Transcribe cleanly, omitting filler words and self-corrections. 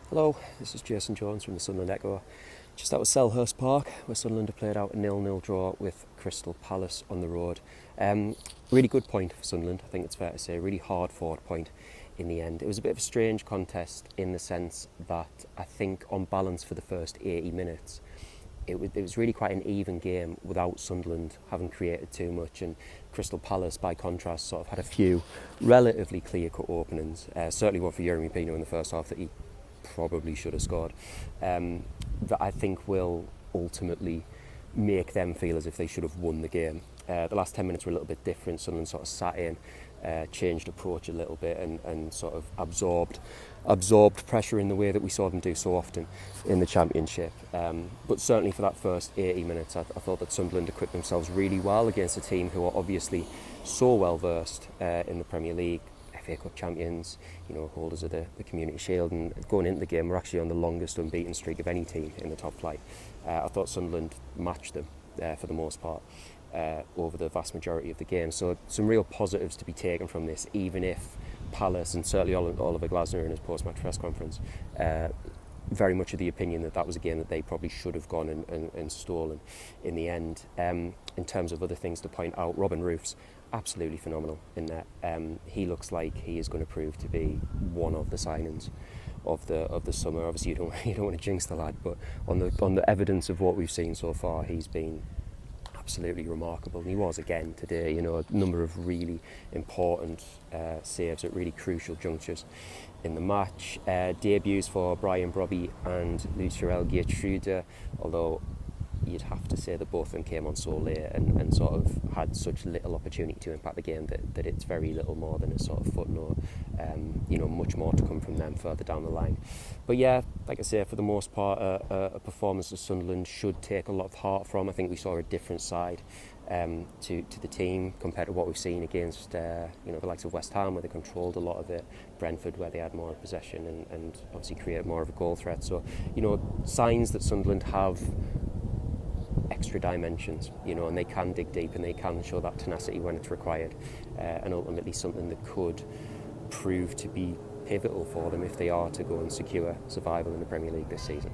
Hello, this is Jason Jones from the Sunderland Echo. Just out of Selhurst Park, where Sunderland have played out a 0-0 draw with Crystal Palace on the road. Really good point for Sunderland, I think it's fair to say. Really hard fought point in the end. It was a bit of a strange contest in the sense that I think on balance for the first 80 minutes, it was really quite an even game without Sunderland having created too much, and Crystal Palace, by contrast, sort of had a few relatively clear-cut openings. Certainly one for Jeremy Pino in the first half that he probably should have scored, that I think will ultimately make them feel as if they should have won the game. The last 10 minutes were a little bit different. Sunderland sort of sat in, changed approach a little bit and sort of absorbed pressure in the way that we saw them do so often in the Championship. But certainly for that first 80 minutes, I thought that Sunderland equipped themselves really well against a team who are obviously so well versed in the Premier League, FA Cup champions, holders of the Community Shield, and going into the game we're actually on the longest unbeaten streak of any team in the top flight. I thought Sunderland matched them for the most part over the vast majority of the game. So some real positives to be taken from this, even if Palace, and certainly Oliver Glasner in his post-match press conference, very much of the opinion that was a game that they probably should have gone and stolen in the end. In terms of other things to point out, Robin Roefs, absolutely phenomenal in that. He looks like he is going to prove to be one of the signings of the summer. Obviously you don't want to jinx the lad, but on the evidence of what we've seen so far, he's been absolutely remarkable, and he was again today. A number of really important saves at really crucial junctures in the match. Debuts for Brian Brobby and Lucien Gertrude, although you'd have to say that both of them came on so late and sort of had such little opportunity to impact the game that it's very little more than a sort of footnote. Much more to come from them further down the line. But yeah, like I say, for the most part, a performance that Sunderland should take a lot of heart from. I think we saw a different side to the team compared to what we've seen against the likes of West Ham, where they controlled a lot of it, Brentford, where they had more possession and obviously created more of a goal threat. So signs that Sunderland have extra dimensions, and they can dig deep and they can show that tenacity when it's required, and ultimately something that could prove to be pivotal for them if they are to go and secure survival in the Premier League this season.